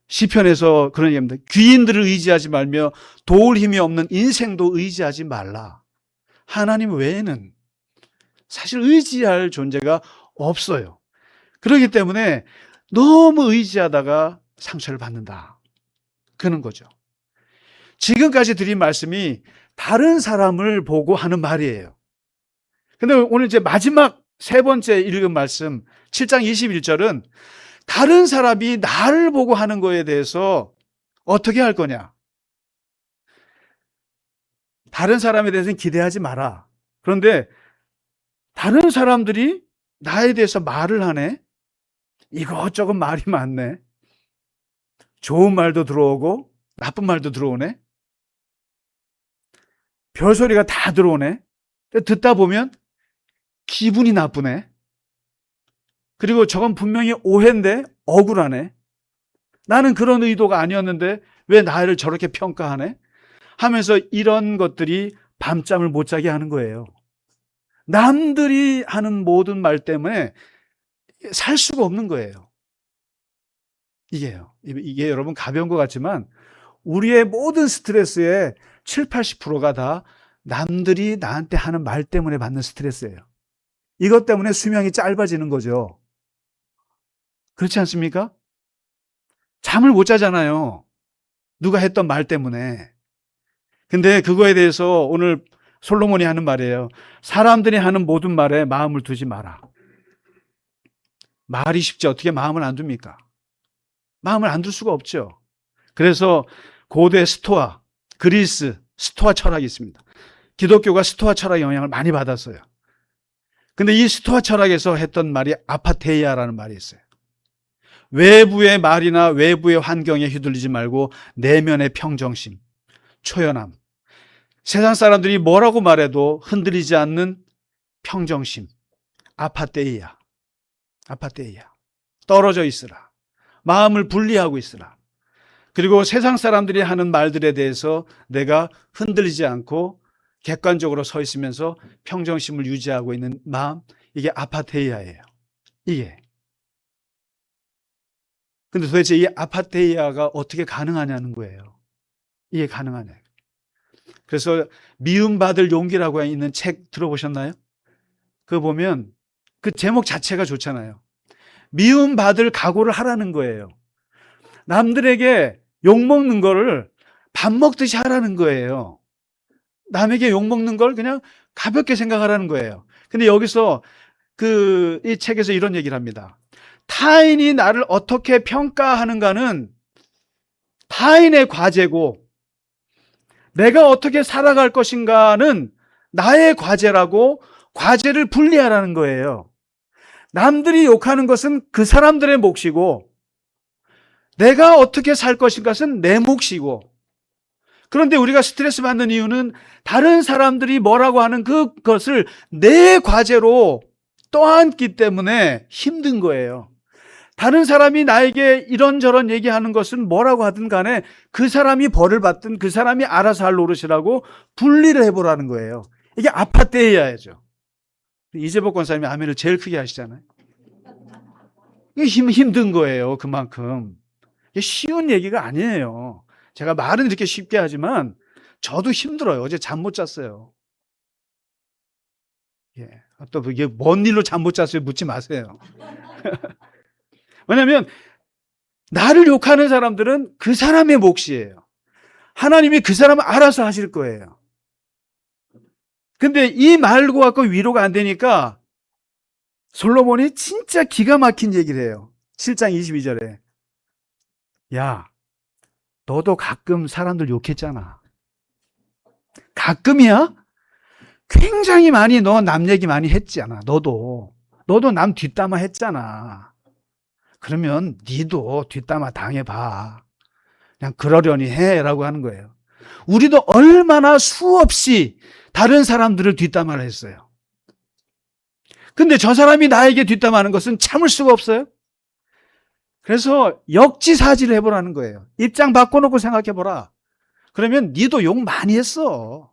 시편에서 그런 얘기입니다. 귀인들을 의지하지 말며 도울 힘이 없는 인생도 의지하지 말라. 하나님 외에는 사실 의지할 존재가 없어요. 그렇기 때문에 너무 의지하다가 상처를 받는다. 그런 거죠. 지금까지 드린 말씀이 다른 사람을 보고 하는 말이에요. 근데 오늘 이제 마지막 세 번째 읽은 말씀 7장 21절은 다른 사람이 나를 보고 하는 거에 대해서 어떻게 할 거냐? 다른 사람에 대해서는 기대하지 마라. 그런데 다른 사람들이 나에 대해서 말을 하네? 이것저것 말이 많네. 좋은 말도 들어오고 나쁜 말도 들어오네. 별소리가 다 들어오네. 듣다 보면 기분이 나쁘네. 그리고 저건 분명히 오해인데 억울하네. 나는 그런 의도가 아니었는데 왜 나를 저렇게 평가하네? 하면서 이런 것들이 밤잠을 못 자게 하는 거예요. 남들이 하는 모든 말 때문에 살 수가 없는 거예요. 이게 여러분 가벼운 것 같지만 우리의 모든 스트레스의 7, 80%가 다 남들이 나한테 하는 말 때문에 받는 스트레스예요. 이것 때문에 수명이 짧아지는 거죠. 그렇지 않습니까? 잠을 못 자잖아요. 누가 했던 말 때문에. 근데 그거에 대해서 오늘 솔로몬이 하는 말이에요. 사람들이 하는 모든 말에 마음을 두지 마라. 말이 쉽지 어떻게 마음을 안 둡니까? 마음을 안 둘 수가 없죠. 그래서 고대 스토아, 그리스 스토아 철학이 있습니다. 기독교가 스토아 철학의 영향을 많이 받았어요. 근데 이 스토아 철학에서 했던 말이 아파테이아라는 말이 있어요. 외부의 말이나 외부의 환경에 휘둘리지 말고 내면의 평정심, 초연함. 세상 사람들이 뭐라고 말해도 흔들리지 않는 평정심, 아파테이아. 떨어져 있으라. 마음을 분리하고 있으라. 그리고 세상 사람들이 하는 말들에 대해서 내가 흔들리지 않고 객관적으로 서 있으면서 평정심을 유지하고 있는 마음, 이게 아파테이아예요. 이게. 근데 도대체 이 아파테이아가 어떻게 가능하냐는 거예요. 이게 가능하냐. 그래서 미움받을 용기라고 있는 책 들어보셨나요? 그거 보면 그 제목 자체가 좋잖아요. 미움받을 각오를 하라는 거예요. 남들에게 욕먹는 거를 밥 먹듯이 하라는 거예요. 남에게 욕먹는 걸 그냥 가볍게 생각하라는 거예요. 근데 여기서 이 책에서 이런 얘기를 합니다. 타인이 나를 어떻게 평가하는가는 타인의 과제고 내가 어떻게 살아갈 것인가는 나의 과제라고 과제를 분리하라는 거예요. 남들이 욕하는 것은 그 사람들의 몫이고 내가 어떻게 살 것인가는 내 몫이고 그런데 우리가 스트레스 받는 이유는 다른 사람들이 뭐라고 하는 그것을 내 과제로 떠안기 때문에 힘든 거예요. 다른 사람이 나에게 이런저런 얘기하는 것은 뭐라고 하든 간에 그 사람이 벌을 받든 그 사람이 알아서 할 노릇이라고 분리를 해보라는 거예요. 이게 아파테이아죠. 이재복 권사님이 아멘을 제일 크게 하시잖아요. 이게 힘든 거예요. 그만큼. 이게 쉬운 얘기가 아니에요. 제가 말은 이렇게 쉽게 하지만 저도 힘들어요. 어제 잠 못 잤어요. 예. 또 이게 뭔 일로 잠 못 잤어요? 묻지 마세요. 왜냐하면 나를 욕하는 사람들은 그 사람의 몫이에요. 하나님이 그 사람을 알아서 하실 거예요. 근데 이 말고 갖고 위로가 안 되니까 솔로몬이 진짜 기가 막힌 얘기를 해요. 7장 22절에. 야, 너도 가끔 사람들 욕했잖아. 가끔이야? 굉장히 많이 너 남 얘기 많이 했잖아. 너도 남 뒷담화 했잖아. 그러면 니도 뒷담화 당해봐. 그냥 그러려니 해라고 하는 거예요. 우리도 얼마나 수없이 다른 사람들을 뒷담화를 했어요. 근데 저 사람이 나에게 뒷담화하는 것은 참을 수가 없어요. 그래서 역지사지를 해보라는 거예요. 입장 바꿔놓고 생각해보라. 그러면 니도 욕 많이 했어.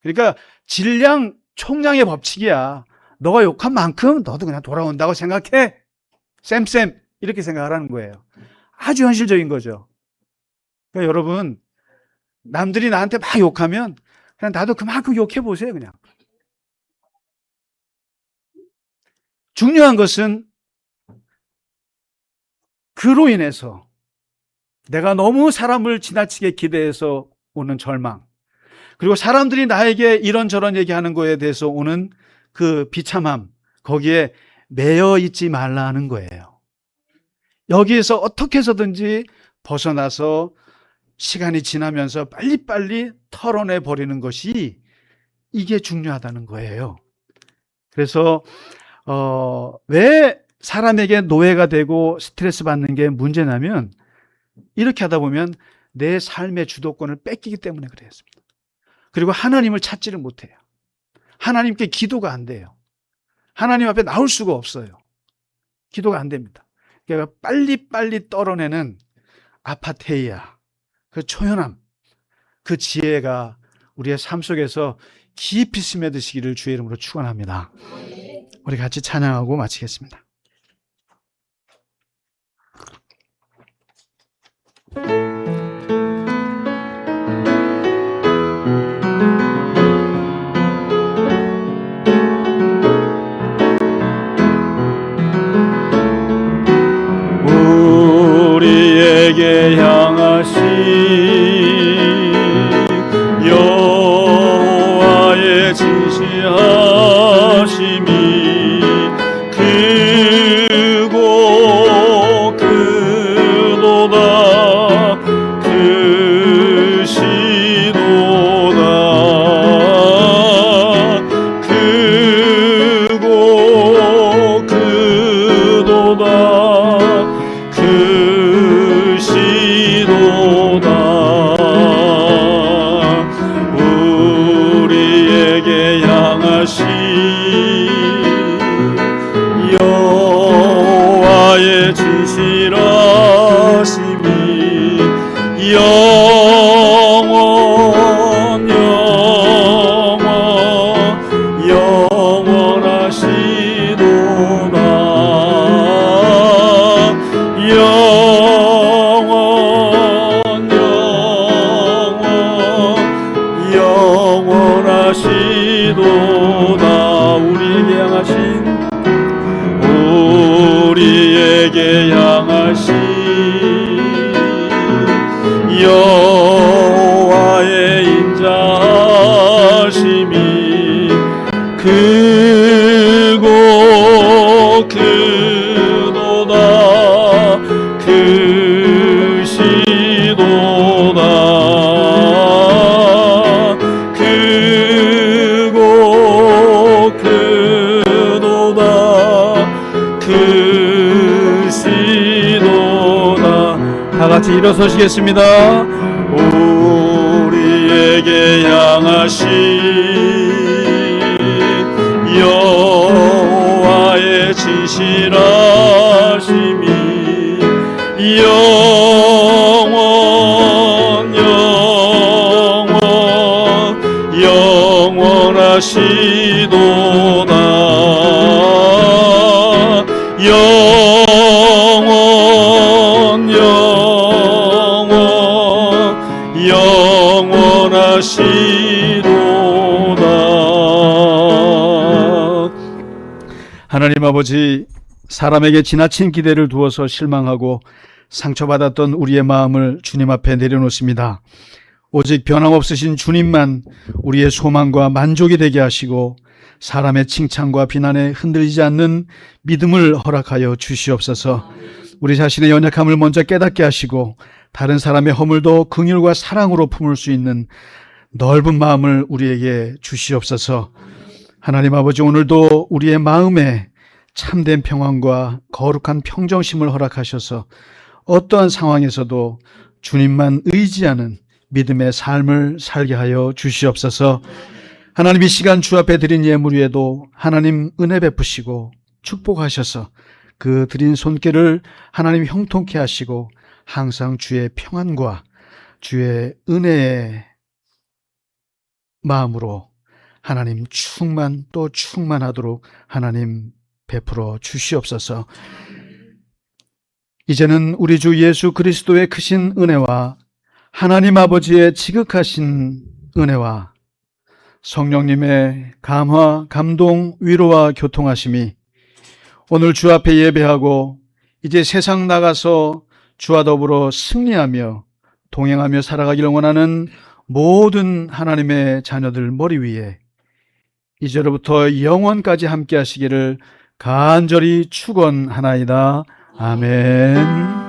그러니까 질량 총량의 법칙이야. 너가 욕한 만큼 너도 그냥 돌아온다고 생각해. 쌤 이렇게 생각하라는 거예요. 아주 현실적인 거죠. 그러니까 여러분 남들이 나한테 막 욕하면 그냥 나도 그만큼 욕해보세요. 그냥. 중요한 것은 그로 인해서 내가 너무 사람을 지나치게 기대해서 오는 절망, 그리고 사람들이 나에게 이런저런 얘기하는 거에 대해서 오는 그 비참함, 거기에 매여 있지 말라는 거예요. 여기에서 어떻게 해서든지 벗어나서 시간이 지나면서 빨리빨리 털어내 버리는 것이 이게 중요하다는 거예요. 그래서 왜 사람에게 노예가 되고 스트레스 받는 게 문제냐면 이렇게 하다 보면 내 삶의 주도권을 뺏기기 때문에 그랬습니다. 그리고 하나님을 찾지를 못해요. 하나님께 기도가 안 돼요. 하나님 앞에 나올 수가 없어요. 기도가 안 됩니다. 그러니까 빨리빨리 떨어내는 아파테이아, 그 초연함, 그 지혜가 우리의 삶 속에서 깊이 스며드시기를 주의 이름으로 축원합니다. 우리 같이 찬양하고 마치겠습니다. 우리에게 향하신 여호와의 진실하심이 크고 크도다 크시도다 크고 크도다 크시도다 우리에게 향하신 여호와의 진실하심이 영원하시도다 우리에게 향하신 여호와의 인자하심이 크고 크도다 크시도다 크고 크도다 크시도다. 다 같이 일어서시겠습니다. 우리에게 향하신 여호와의 진실하심이 영원하시도다 영원하시도다. 하나님 아버지, 사람에게 지나친 기대를 두어서 실망하고 상처받았던 우리의 마음을 주님 앞에 내려놓습니다. 오직 변함없으신 주님만 우리의 소망과 만족이 되게 하시고 사람의 칭찬과 비난에 흔들리지 않는 믿음을 허락하여 주시옵소서. 우리 자신의 연약함을 먼저 깨닫게 하시고 다른 사람의 허물도 긍휼과 사랑으로 품을 수 있는 넓은 마음을 우리에게 주시옵소서. 하나님 아버지, 오늘도 우리의 마음에 참된 평안과 거룩한 평정심을 허락하셔서 어떠한 상황에서도 주님만 의지하는 믿음의 삶을 살게 하여 주시옵소서. 하나님, 이 시간 주 앞에 드린 예물 위에도 하나님 은혜 베푸시고 축복하셔서 그 드린 손길을 하나님 형통케 하시고 항상 주의 평안과 주의 은혜의 마음으로 하나님 충만 또 충만하도록 하나님 베풀어 주시옵소서. 이제는 우리 주 예수 그리스도의 크신 은혜와 하나님 아버지의 지극하신 은혜와 성령님의 감화, 감동, 위로와 교통하심이 오늘 주 앞에 예배하고 이제 세상 나가서 주와 더불어 승리하며 동행하며 살아가기를 원하는 모든 하나님의 자녀들 머리 위에 이제로부터 영원까지 함께 하시기를 간절히 축원하나이다. 아멘.